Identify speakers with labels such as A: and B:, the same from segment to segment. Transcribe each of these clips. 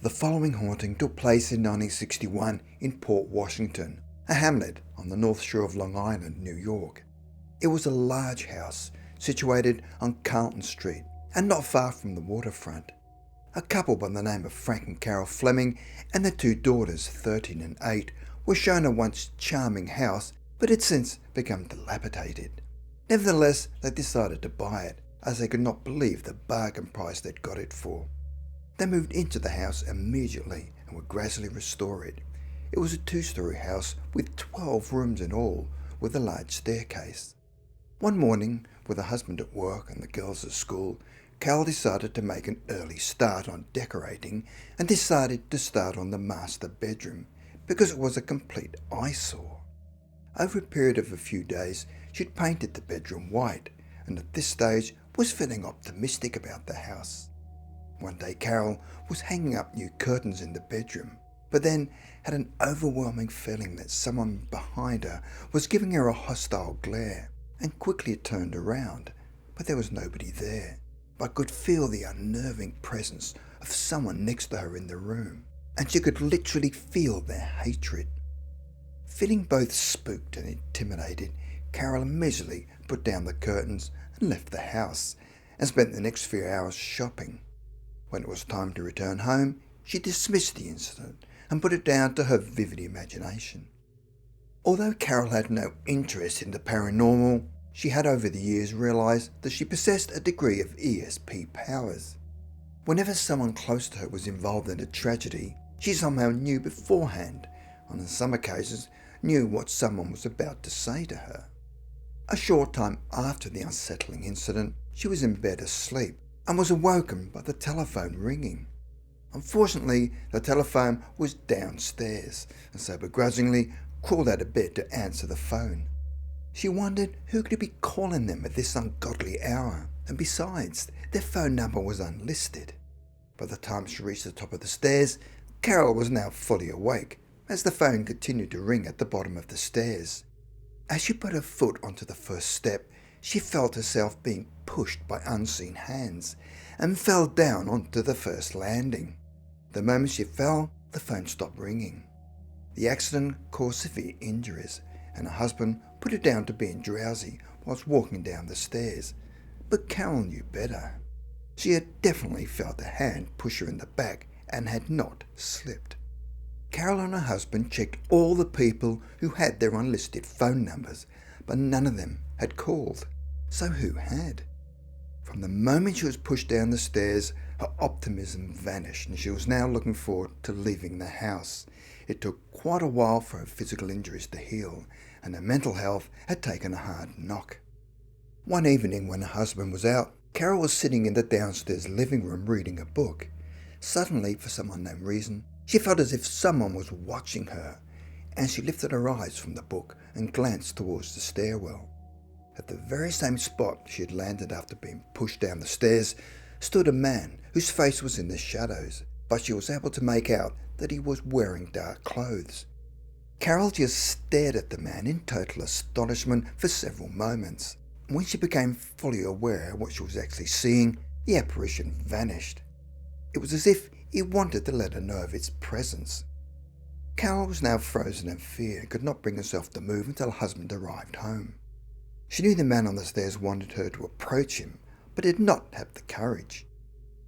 A: The following haunting took place in 1961 in Port Washington, a hamlet on the north shore of Long Island, New York. It was a large house situated on Carlton Street and not far from the waterfront. A couple by the name of Frank and Carol Fleming and their two daughters, 13 and 8, were shown a once charming house but had since become dilapidated. Nevertheless, they decided to buy it as they could not believe the bargain price they'd got it for. They moved into the house immediately and would gradually restore it. It was a 2-story house with 12 rooms in all, with a large staircase. One morning, with her husband at work and the girls at school, Carol decided to make an early start on decorating and decided to start on the master bedroom because it was a complete eyesore. Over a period of a few days, she'd painted the bedroom white and at this stage was feeling optimistic about the house. One day Carol was hanging up new curtains in the bedroom, but then had an overwhelming feeling that someone behind her was giving her a hostile glare, and quickly turned around, but there was nobody there, but could feel the unnerving presence of someone next to her in the room, and she could literally feel their hatred. Feeling both spooked and intimidated, Carol immediately put down the curtains and left the house, and spent the next few hours shopping. When it was time to return home, she dismissed the incident and put it down to her vivid imagination. Although Carol had no interest in the paranormal, she had over the years realised that she possessed a degree of ESP powers. Whenever someone close to her was involved in a tragedy, she somehow knew beforehand, and on some occasions knew what someone was about to say to her. A short time after the unsettling incident, she was in bed asleep and was awoken by the telephone ringing. Unfortunately, the telephone was downstairs, and so begrudgingly crawled out of bed to answer the phone. She wondered who could be calling them at this ungodly hour, and besides, their phone number was unlisted. By the time she reached the top of the stairs, Carol was now fully awake, as the phone continued to ring at the bottom of the stairs. As she put her foot onto the first step, she felt herself being pushed by unseen hands and fell down onto the first landing. The moment she fell, the phone stopped ringing. The accident caused severe injuries, and her husband put her down to being drowsy whilst walking down the stairs. But Carol knew better. She had definitely felt a hand push her in the back and had not slipped. Carol and her husband checked all the people who had their unlisted phone numbers, but none of them had called. So who had? From the moment she was pushed down the stairs, her optimism vanished and she was now looking forward to leaving the house. It took quite a while for her physical injuries to heal, and her mental health had taken a hard knock. One evening when her husband was out, Carol was sitting in the downstairs living room reading a book. Suddenly, for some unknown reason, she felt as if someone was watching her, and she lifted her eyes from the book and glanced towards the stairwell. At the very same spot she had landed after being pushed down the stairs stood a man whose face was in the shadows, but she was able to make out that he was wearing dark clothes. Carol just stared at the man in total astonishment for several moments. When she became fully aware of what she was actually seeing, the apparition vanished. It was as if he wanted to let her know of its presence. Carol was now frozen in fear and could not bring herself to move until her husband arrived home. She knew the man on the stairs wanted her to approach him, but did not have the courage.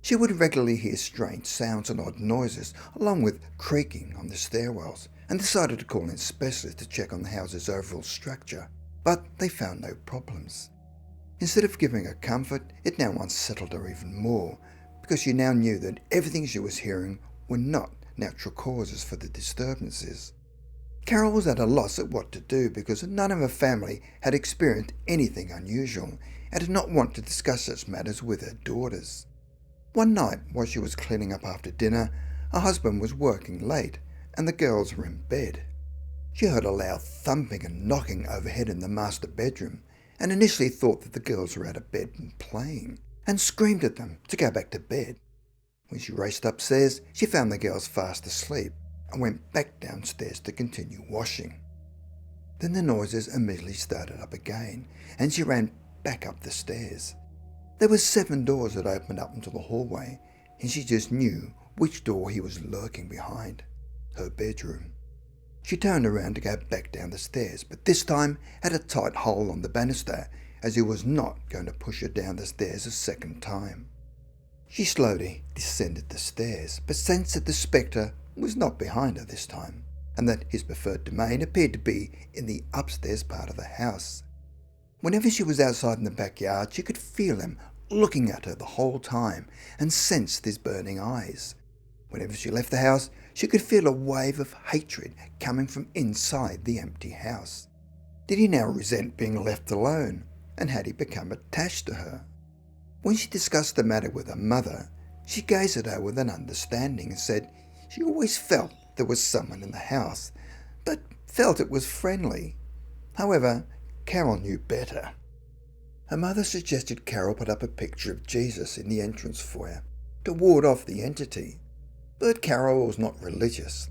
A: She would regularly hear strange sounds and odd noises, along with creaking on the stairwells, and decided to call in specialists to check on the house's overall structure, but they found no problems. Instead of giving her comfort, it now unsettled her even more, because she now knew that everything she was hearing were not natural causes for the disturbances. Carol was at a loss at what to do because none of her family had experienced anything unusual and did not want to discuss such matters with her daughters. One night, while she was cleaning up after dinner, her husband was working late and the girls were in bed. She heard a loud thumping and knocking overhead in the master bedroom and initially thought that the girls were out of bed and playing, and screamed at them to go back to bed. When she raced upstairs, she found the girls fast asleep and went back downstairs to continue washing. Then the noises immediately started up again, and she ran back up the stairs. There were 7 doors that opened up into the hallway, and she just knew which door he was lurking behind. Her bedroom. She turned around to go back down the stairs, but this time had a tight hole on the banister, as he was not going to push her down the stairs a second time. She slowly descended the stairs, but sensed that the spectre was not behind her this time, and that his preferred domain appeared to be in the upstairs part of the house. Whenever she was outside in the backyard, she could feel him looking at her the whole time and sensed his burning eyes. Whenever she left the house, she could feel a wave of hatred coming from inside the empty house. Did he now resent being left alone, and had he become attached to her? When she discussed the matter with her mother, she gazed at her with an understanding and said she always felt there was someone in the house, but felt it was friendly. However, Carol knew better. Her mother suggested Carol put up a picture of Jesus in the entrance foyer to ward off the entity, but Carol was not religious.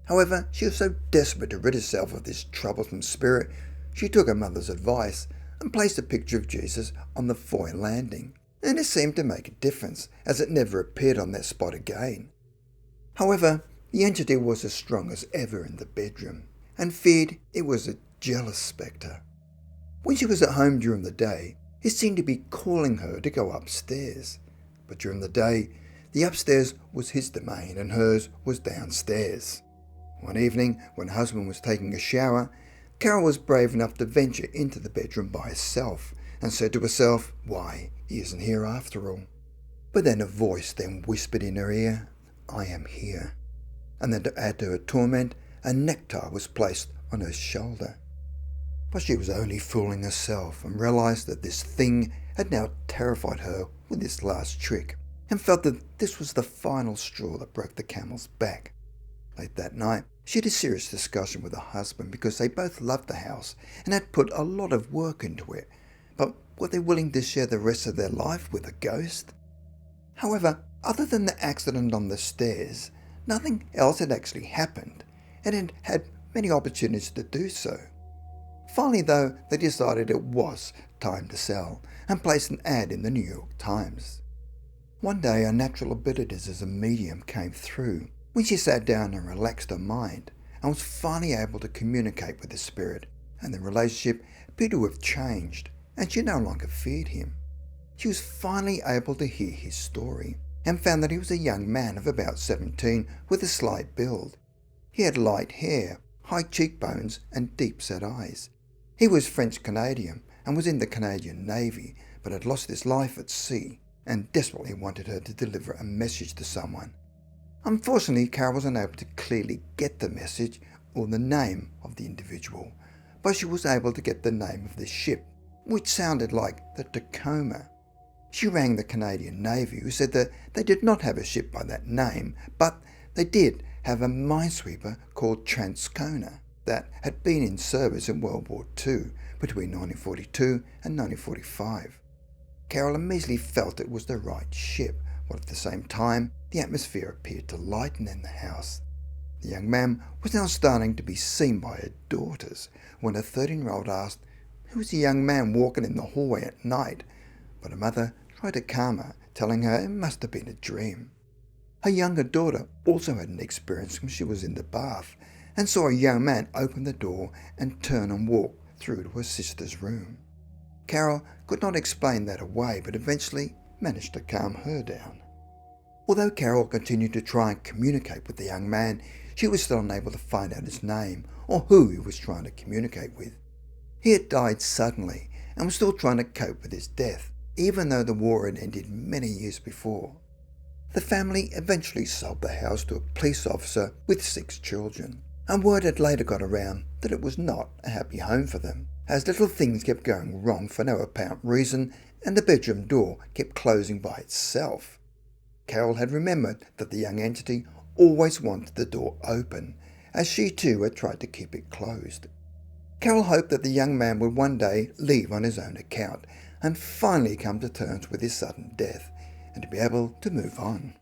A: However, she was so desperate to rid herself of this troublesome spirit, she took her mother's advice and placed a picture of Jesus on the foyer landing, and it seemed to make a difference, as it never appeared on that spot again. However, the entity was as strong as ever in the bedroom, and feared it was a jealous spectre. When she was at home during the day, it seemed to be calling her to go upstairs, but during the day, the upstairs was his domain and hers was downstairs. One evening, when her husband was taking a shower, Carol was brave enough to venture into the bedroom by herself and said to herself, "Why, he isn't here after all." But then a voice then whispered in her ear, "I am here." And then to add to her torment, a necktie was placed on her shoulder. But she was only fooling herself and realised that this thing had now terrified her with this last trick, and felt that this was the final straw that broke the camel's back. Late that night, she had a serious discussion with her husband because they both loved the house and had put a lot of work into it, but were they willing to share the rest of their life with a ghost? However, other than the accident on the stairs, nothing else had actually happened, and had had many opportunities to do so. Finally, though, they decided it was time to sell and placed an ad in the New York Times. One day, her natural abilities as a medium came through when she sat down and relaxed her mind and was finally able to communicate with the spirit, and the relationship appeared to have changed, and she no longer feared him. She was finally able to hear his story and found that he was a young man of about 17 with a slight build. He had light hair, high cheekbones and deep-set eyes. He was French-Canadian and was in the Canadian Navy, but had lost his life at sea and desperately wanted her to deliver a message to someone. Unfortunately, Carol was unable to clearly get the message or the name of the individual, but she was able to get the name of the ship, which sounded like the Tacoma. She rang the Canadian Navy, who said that they did not have a ship by that name, but they did have a minesweeper called Transcona that had been in service in World War II between 1942 and 1945. Carol immediately felt it was the right ship, while at the same time the atmosphere appeared to lighten in the house. The young man was now starting to be seen by her daughters when a 13-year-old asked who was the young man walking in the hallway at night, but her mother tried to calm her, telling her it must have been a dream. Her younger daughter also had an experience when she was in the bath and saw a young man open the door and turn and walk through to her sister's room. Carol could not explain that away, but eventually managed to calm her down. Although Carol continued to try and communicate with the young man, she was still unable to find out his name or who he was trying to communicate with. He had died suddenly and was still trying to cope with his death, even though the war had ended many years before. The family eventually sold the house to a police officer with 6 children, and word had later got around that it was not a happy home for them, as little things kept going wrong for no apparent reason and the bedroom door kept closing by itself. Carol had remembered that the young entity always wanted the door open, as she too had tried to keep it closed. Carol hoped that the young man would one day leave on his own account and finally come to terms with his sudden death and to be able to move on.